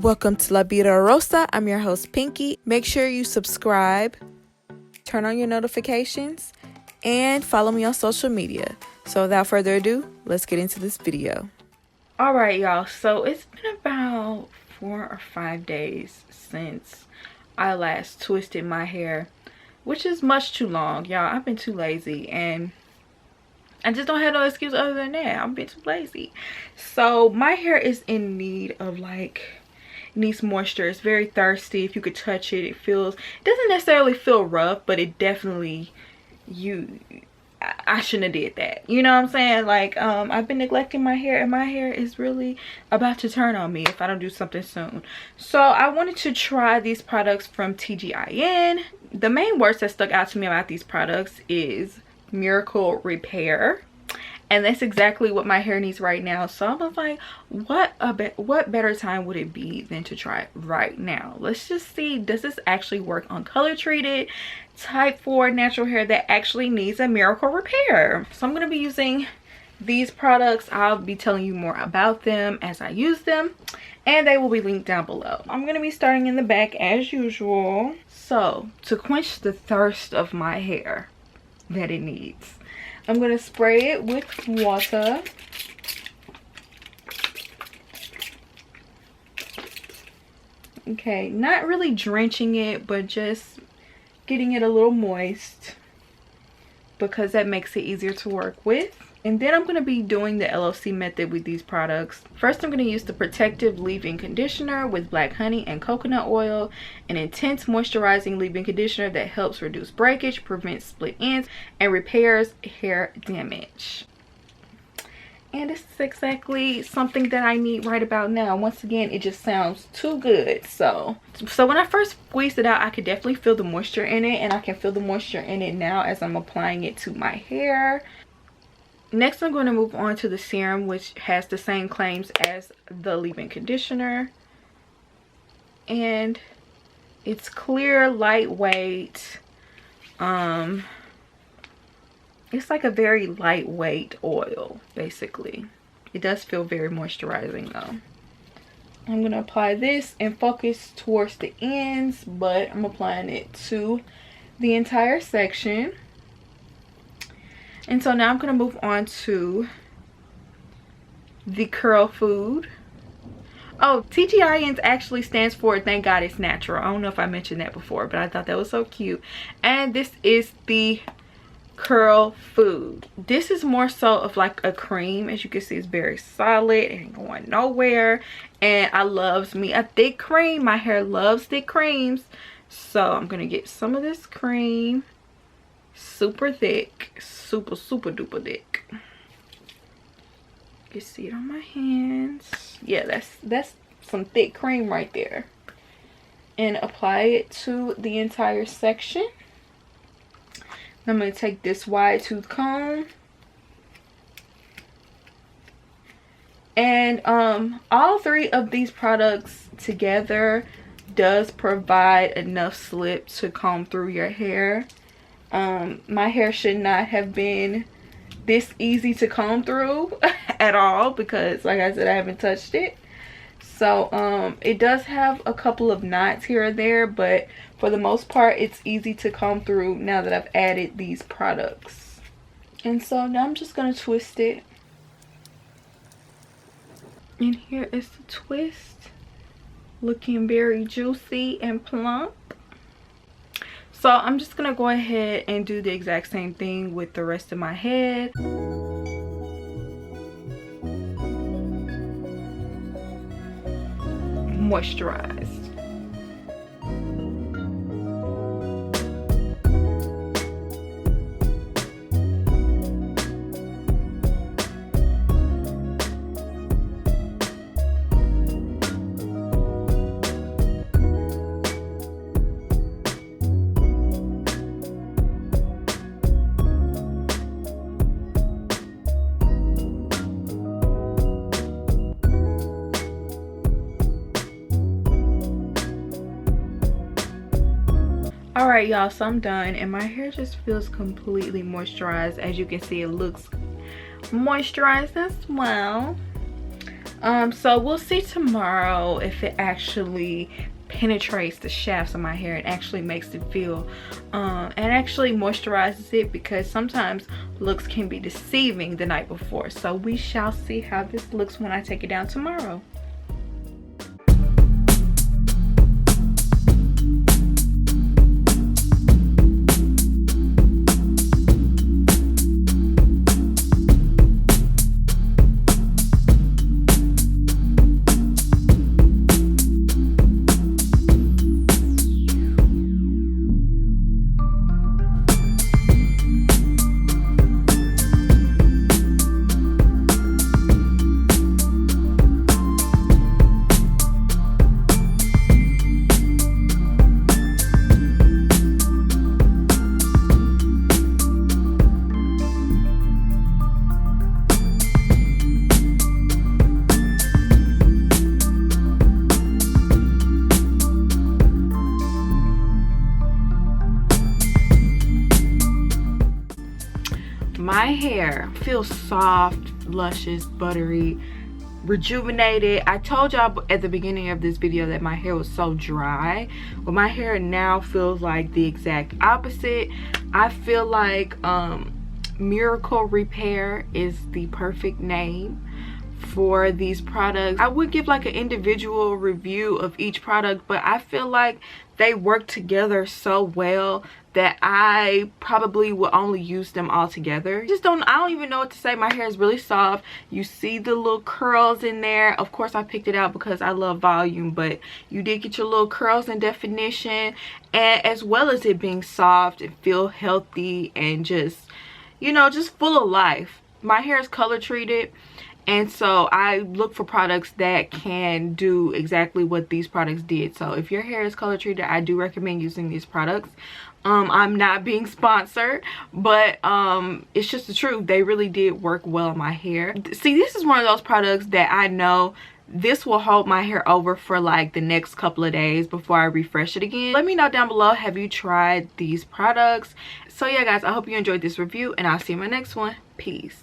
Welcome to La Vida Rosa. I'm your host, Pinky. Make sure you subscribe, turn on your notifications, and follow me on social media. So without further ado, let's get into this video. Alright, y'all. So it's been about 4 or 5 days since I last twisted my hair, which is much too long, y'all. I've been too lazy and I just don't have no excuse other than that. I've been too lazy. So my hair is in need of needs moisture. It's very thirsty. If you could touch it, it doesn't necessarily feel rough, but it definitely, I shouldn't have did that. You know what I'm saying? Like, I've been neglecting my hair, and my hair is really about to turn on me if I don't do something soon. So I wanted to try these products from TGIN. The main words that stuck out to me about these products is miracle repair, and that's exactly what my hair needs right now. So I was like, what better time would it be than to try it right now? Let's just see, does this actually work on color treated type 4 natural hair that actually needs a miracle repair? So I'm going to be using these products. I'll be telling you more about them as I use them, and they will be linked down below. I'm going to be starting in the back as usual. So to quench the thirst of my hair that it needs, I'm going to spray it with water. Okay, not really drenching it, but just getting it a little moist because that makes it easier to work with. And then I'm going to be doing the LOC method with these products. First, I'm going to use the protective leave-in conditioner with black honey and coconut oil, an intense moisturizing leave-in conditioner that helps reduce breakage, prevents split ends, and repairs hair damage. And this is exactly something that I need right about now. Once again, it just sounds too good. So when I first squeezed it out, I could definitely feel the moisture in it, and I can feel the moisture in it now as I'm applying it to my hair. Next, I'm going to move on to the serum, which has the same claims as the leave-in conditioner. And it's clear, lightweight. It's like a very lightweight oil, basically. It does feel very moisturizing, though. I'm going to apply this and focus towards the ends, but I'm applying it to the entire section. And so now I'm going to move on to the curl food. Oh, TGIN actually stands for Thank God It's Natural. I don't know if I mentioned that before, but I thought that was so cute. And this is the curl food. This is more so of like a cream. As you can see, it's very solid. It ain't going nowhere. And I loves me a thick cream. My hair loves thick creams. So I'm going to get some of this cream. Super thick, super duper thick. You can see it on my hands. Yeah, that's some thick cream right there. And apply it to the entire section. I'm going to take this wide tooth comb, and all three of these products together does provide enough slip to comb through your hair. My hair should not have been this easy to comb through at all, because like I said, I haven't touched it. So it does have a couple of knots here or there, but for the most part it's easy to comb through now that I've added these products. And so now I'm just going to twist it. And here is the twist, looking very juicy and plump. So I'm just going to go ahead and do the exact same thing with the rest of my head. Moisturized. Alright y'all, so I'm done and my hair just feels completely moisturized. As you can see, it looks moisturized as well. So we'll see tomorrow if it actually penetrates the shafts of my hair and actually makes it feel and actually moisturizes it, because sometimes looks can be deceiving the night before. So we shall see how this looks when I take it down tomorrow. My hair feels soft, luscious, buttery, rejuvenated. I told y'all at the beginning of this video that my hair was so dry, but my hair now feels like the exact opposite. I feel like Miracle Repair is the perfect name for these products. I would give like an individual review of each product, but I feel like they work together so well that I probably will only use them all together. I don't even know what to say. My hair is really soft. You see the little curls in there. Of course I picked it out because I love volume, but you did get your little curls and definition, and as well as it being soft and feel healthy and just, you know, just full of life. My hair is color treated, and so I look for products that can do exactly what these products did. So if your hair is color treated, I do recommend using these products. I'm not being sponsored, but it's just the truth. They really did work well on my hair. See, this is one of those products that I know this will hold my hair over for like the next couple of days before I refresh it again. Let me know down below, have you tried these products? So yeah guys, I hope you enjoyed this review, and I'll see you in my next one. Peace.